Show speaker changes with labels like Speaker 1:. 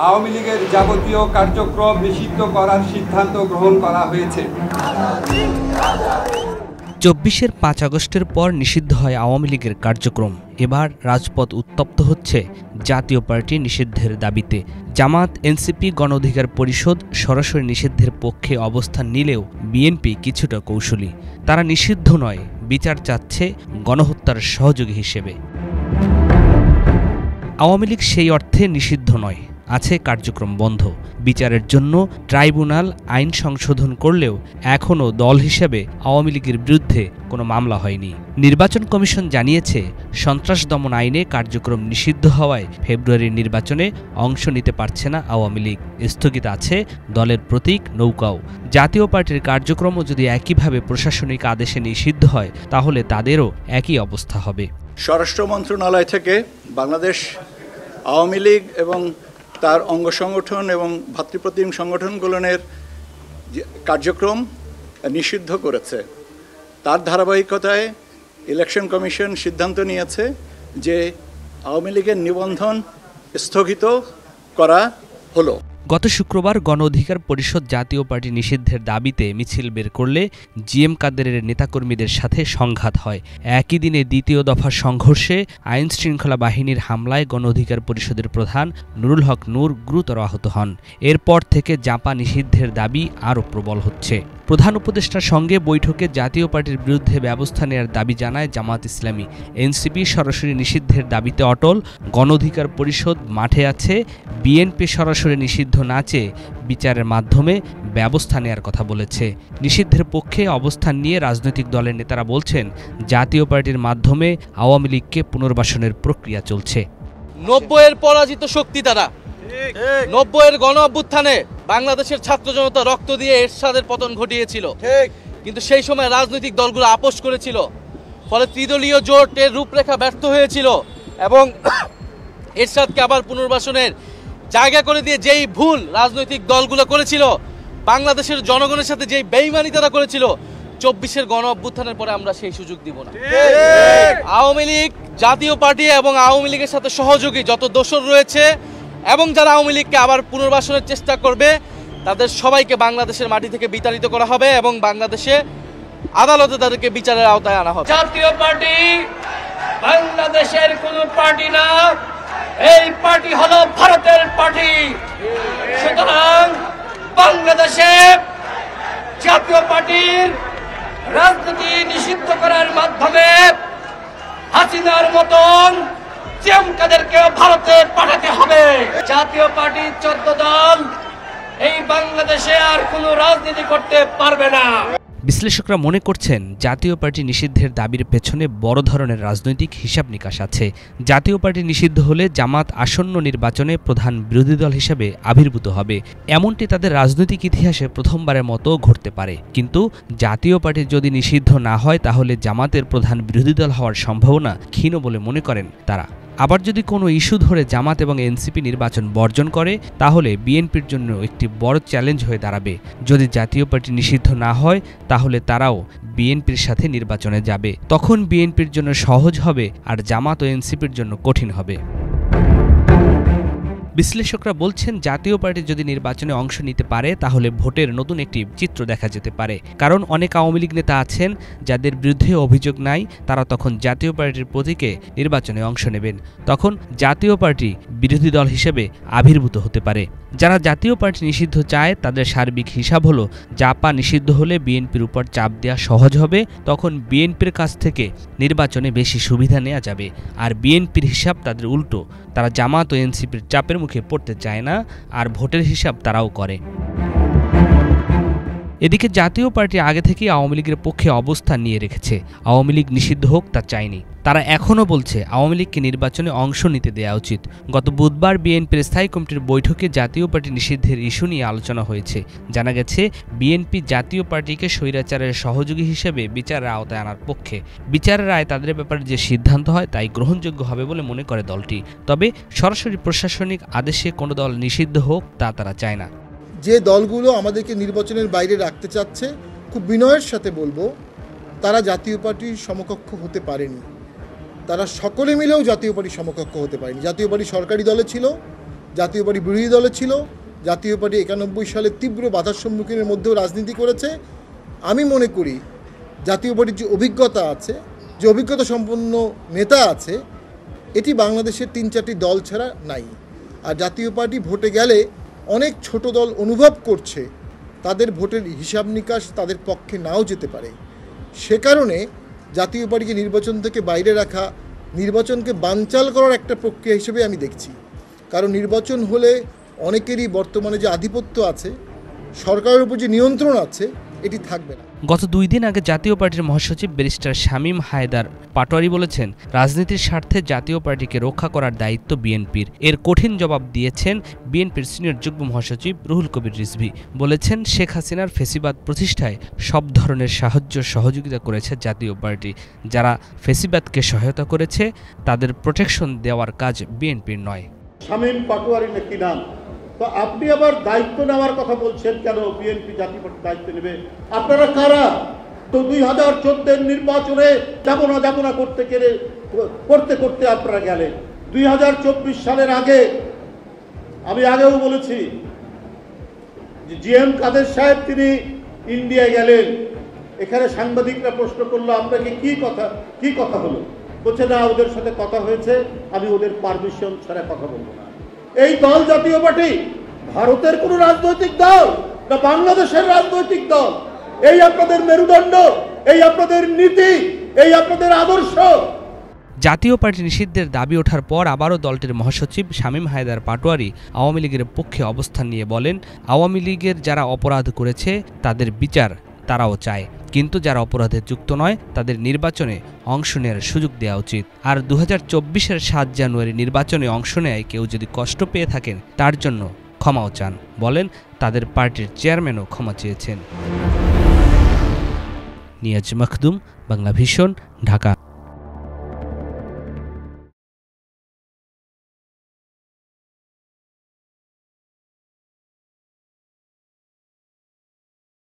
Speaker 1: আওয়ামী লীগের যাবতীয় কার্যক্রম নিষিদ্ধ করার সিদ্ধান্ত গ্রহণ করা হয়েছে।
Speaker 2: ২৪-এর ৫ আগস্টের পর নিষিদ্ধ হয় আওয়ামী লীগের কার্যক্রম। এবার রাজপথ উত্তপ্ত হচ্ছে জাতীয় পার্টি নিষিদ্ধের দাবিতে। জামাত, এনসিপি, গণ অধিকার পরিষদ সরাসরি নিষিদ্ধের পক্ষে অবস্থান নিলেও বিএনপি কিছুটা কৌশলী। তারা নিষিদ্ধ নয়, বিচার চাচ্ছে গণহত্যার সহযোগী হিসেবে। আওয়ামী লীগ সেই অর্থে নিষিদ্ধ নয়, আছে কার্যক্রম বন্ধ। বিচারের জন্য ট্রাইব্যুনাল আইন সংশোধন করলেও এখনও দল হিসেবে আওয়ামী লীগের বিরুদ্ধে কোনো মামলা হয়নি। নির্বাচন কমিশন জানিয়েছে, সন্ত্রাস দমন আইনে কার্যক্রম নিষিদ্ধ হওয়ায় ফেব্রুয়ারির নির্বাচনে অংশ নিতে পারছে না আওয়ামী লীগ। স্থগিত আছে দলের প্রতীক নৌকাও। জাতীয় পার্টির কার্যক্রমও যদি একইভাবে প্রশাসনিক আদেশে নিষিদ্ধ হয়, তাহলে তাদেরও একই অবস্থা হবে।
Speaker 3: স্বরাষ্ট্র মন্ত্রণালয় থেকে বাংলাদেশ আওয়ামী লীগ এবং তার অঙ্গ সংগঠন এবং ভাতৃপ্রতিম সংগঠনগুলোর কার্যক্রম নিষিদ্ধ করেছে। তার ধারাবাহিকতায় ইলেকশন কমিশন সিদ্ধান্ত নিয়েছে যে আওয়ামী লীগের নিবন্ধন স্থগিত করা হলো।
Speaker 2: গত শুক্রবার গণ অধিকার পরিষদ জাতীয় পার্টি নিষিদ্ধের দাবিতে মিছিল বের করলে জিএম কাদেরের নেতাকর্মীদের সাথে সংঘাত হয়। একই দিনে দ্বিতীয় দফার সংঘর্ষে আইনশৃঙ্খলা বাহিনীর হামলায় গণ অধিকার পরিষদের প্রধান নুরুল হক নূর গুরুতর আহত হন। এরপর থেকে জাপা নিষিদ্ধের দাবি আরও প্রবল হচ্ছে। প্রধান উপদেষ্টার সঙ্গে বৈঠকে জাতীয় পার্টির বিরুদ্ধে ব্যবস্থা নেওয়ার দাবি জানায় জামাত ইসলামী। এনসিপি সরাসরি নিষিদ্ধের দাবিতে অটল। গণ অধিকার পরিষদ মাঠে আছে। বিএনপি সরাসরি নিষিদ্ধ না চেয়ে বিচারের মাধ্যমে ব্যবস্থা নেওয়ার কথা বলেছে। নিষিদ্ধের পক্ষে অবস্থান নিয়ে রাজনৈতিক দলের নেতারা বলছেন, জাতীয় পার্টির মাধ্যমে আওয়ামী লীগকে পুনর্বাসনের প্রক্রিয়া চলছে।
Speaker 4: ৯০-এর পরাজিত শক্তি তারা। ৯০-এর গণ অভ্যুত্থানে বাংলাদেশের ছাত্র জনতা রক্ত দিয়ে এরশাদের পতন ঘটিয়েছিল, কিন্তু সেই সময় রাজনৈতিক দলগুলো আপোষ করেছিল। ফলে ত্রিদলীয় জোটের রূপরেখা ব্যর্থ হয়েছিল এবং এরশাদকে আবার পুনর্বাসনের জায়গা করে দিয়ে যেই ভুল রাজনৈতিক দলগুলো করেছিল, বাংলাদেশের জনগণের সাথে যেই বেইমানি তারা করেছিল, ২৪-এর গণ অভ্যুত্থানের পরে আমরা সেই সুযোগ দিব না। আওয়ামী লীগ, জাতীয় পার্টি এবং আওয়ামী লীগের সাথে সহযোগী যত দোসর রয়েছে এবং যারা আওয়ামী লীগকে আবার পুনর্বাসনের চেষ্টা করবে, তাদের সবাইকে বাংলাদেশের মাটি থেকে বিতাড়িত করা হবে এবং বাংলাদেশে আদালতে তাদেরকে বিচারের আওতায় আনা হবে।
Speaker 5: জাতীয় পার্টি বাংলাদেশের কোন পার্টি না, এই পার্টি হলো ভারতের পার্টি। সুতরাং বাংলাদেশে জাতীয় পার্টির রাজনীতি নিষিদ্ধ করার মাধ্যমে হাসিনার মতন জিএমকাদেরকে ভারতে পাঠাতে হবে। জাতীয় পার্টির ১৪ দল এই বাংলাদেশে আর কোনো রাজনীতি করতে পারবে না।
Speaker 2: বিশ্লেষকরা মনে করছেন, জাতীয় পার্টি নিষিদ্ধের দাবির পেছনে বড় ধরনের রাজনৈতিক হিসাব নিকাশ আছে। জাতীয় পার্টি নিষিদ্ধ হলে জামাত আসন্ন নির্বাচনে প্রধান বিরোধী দল হিসেবে আবির্ভূত হবে। এমনটি তাদের রাজনৈতিক ইতিহাসে প্রথমবারের মতো ঘটতে পারে। কিন্তু জাতীয় পার্টি যদি নিষিদ্ধ না হয়, তাহলে জামাতের প্রধান বিরোধী দল হওয়ার সম্ভাবনা ক্ষীণ বলে মনে করেন তারা। আবার যদি কোনো ইস্যু ধরে জামাত এবং এনসিপি নির্বাচন বর্জন করে, তাহলে বিএনপির জন্য একটি বড় চ্যালেঞ্জ হয়ে দাঁড়াবে। যদি জাতীয় পার্টি নিষিদ্ধ না হয়, তাহলে তারাও বিএনপির সাথে নির্বাচনে যাবে। তখন বিএনপির জন্য সহজ হবে আর জামাত ও এনসিপির জন্য কঠিন হবে। বিশ্লেষকরা বলছেন, জাতীয় পার্টি যদি নির্বাচনে অংশ নিতে পারে, তাহলে ভোটের নতুন একটি চিত্র দেখা যেতে পারে। কারণ অনেক আওয়ামী লীগ নেতা আছেন যাদের বিরুদ্ধে অভিযোগ নাই, তারা তখন জাতীয় পার্টির প্রতীকে নির্বাচনে অংশ নেবেন। তখন জাতীয় পার্টি বিরোধী দল হিসেবে আবির্ভূত হতে পারে। যারা জাতীয় পার্টি নিষিদ্ধ চায়, তাদের সার্বিক হিসাব হলো, জাপা নিষিদ্ধ হলে বিএনপির উপর চাপ দেওয়া সহজ হবে। তখন বিএনপির কাছ থেকে নির্বাচনে বেশি সুবিধা নেওয়া যাবে। আর বিএনপির হিসাব তাদের উল্টো, তারা জামাত ও এনসিপির চাপের মুখে পড়তে চায় না, আর ভোটের হিসাব তারাও করে। এদিকে জাতীয় পার্টি আগে থেকেই আওয়ামী লীগের পক্ষে অবস্থান নিয়ে রেখেছে। আওয়ামী লীগ নিষিদ্ধ হোক তা চায়নি। তারা এখনও বলছে, আওয়ামী লীগকে নির্বাচনে অংশ নিতে দেওয়া উচিত। গত বুধবার বিএনপির স্থায়ী কমিটির বৈঠকে জাতীয় পার্টি নিষিদ্ধের ইস্যু নিয়ে আলোচনা হয়েছে। জানা গেছে, বিএনপি জাতীয় পার্টিকে স্বৈরাচারের সহযোগী হিসেবে বিচারের আওতায় আনার পক্ষে। বিচারের রায় তাদের ব্যাপারে যে সিদ্ধান্ত হয় তাই গ্রহণযোগ্য হবে বলে মনে করে দলটি। তবে সরাসরি প্রশাসনিক আদেশে কোনো দল নিষিদ্ধ হোক তা তারা চায় না।
Speaker 6: যে দলগুলো আমাদেরকে নির্বাচনের বাইরে রাখতে চাচ্ছে, খুব বিনয়ের সাথে বলবো, তারা জাতীয় পার্টির সমকক্ষ হতে পারেনি। তারা সকলে মিলেও জাতীয় পার্টির সমকক্ষ হতে পারেনি। জাতীয় পার্টি সরকারি দলে ছিল, জাতীয় পার্টি বিরোধী দলে ছিল, জাতীয় পার্টি 91 সালে তীব্র বাধার সম্মুখীনের মধ্যেও রাজনীতি করেছে। আমি মনে করি জাতীয় পার্টির যে অভিজ্ঞতা আছে, যে অভিজ্ঞতা সম্পন্ন নেতা আছে, এটি বাংলাদেশের 3-4টি দল ছাড়া নাই। আর জাতীয় পার্টি ভোটে গেলে অনেক ছোট দল অনুভব করছে তাদের ভোটের হিসাব নিকাশ তাদের পক্ষে নাও যেতে পারে। সে কারণে জাতীয় পার্টিকে নির্বাচন থেকে বাইরে রাখা নির্বাচনকে বানচাল করার একটা প্রক্রিয়া হিসেবে আমি দেখছি। কারণ নির্বাচন হলে অনেকেরই বর্তমানে যে আধিপত্য আছে, সরকারের উপর যে নিয়ন্ত্রণ আছে, এটি থাকবে না।
Speaker 2: গত 2 দিন আগে জাতীয় পার্টির মহাসচিব ব্যারিস্টার শামীম হায়দার পাটোয়ারি বলেছেন, রাজনীতির স্বার্থে জাতীয় পার্টিকে রক্ষা করার দায়িত্ব বিএনপির। এর কঠিন জবাব দিয়েছেন বিএনপির সিনিয়র যুগ্ম মহাসচিব রুহুল কবির রিজভী। বলেছেন, শেখ হাসিনার ফেসিবাদ প্রতিষ্ঠায় সব ধরনের সাহায্য সহযোগিতা করেছে জাতীয় পার্টি। যারা ফেসিবাদকে সহায়তা করেছে তাদের প্রোটেকশন দেওয়ার কাজ বিএনপির নয়।
Speaker 7: শামীম পাটোয়ারি নাকি নাম, তো আপনি আবার দায়িত্ব নেওয়ার কথা বলছেন কেন? বিএনপি জাতীয় পার্টি দায়িত্ব নেবে? আপনারা কারা? তো 2014 নির্বাচনে যাব না করতে করতে আপনারা গেলেন। 2024 সালের আগে আমি আগেও বলেছি যে জিএম কাদের সাহেব তিনি ইন্ডিয়া গেলেন। এখানে সাংবাদিকরা প্রশ্ন করলো, আপনাকে কি কথা হলো? বলছে না, ওদের সাথে কথা হয়েছে, আমি ওদের পারমিশন ছাড়া কথা বলবো না। এই দল জাতীয় পার্টি ভারতের কোন রাজনৈতিক দল না বাংলাদেশের রাজনৈতিক দল? এই আপনাদের মেরুদণ্ড, এই আপনাদের নীতি, এই আপনাদের আদর্শ।
Speaker 2: জাতীয় পার্টি নিষিদ্ধের দাবি ওঠার পর আবারও দলটির মহাসচিব শামীম হায়দার পাটোয়ারি আওয়ামী লীগের পক্ষে অবস্থান নিয়ে বলেন, আওয়ামী লীগের যারা অপরাধ করেছে তাদের বিচার তারাও চায়, কিন্তু যারা অপরাধে যুক্ত নয় তাদের নির্বাচনে অংশ নেওয়ার সুযোগ দেওয়া উচিত। আর 2024-এর 7 জানুয়ারি নির্বাচনে অংশ নেয় কেউ যদি কষ্ট পেয়ে থাকেন তার জন্য ক্ষমাও চান। বলেন, তাদের পার্টির চেয়ারম্যানও ক্ষমা চেয়েছেন। নিয়াজ মখদুম, বাংলা ভিশন, ঢাকা।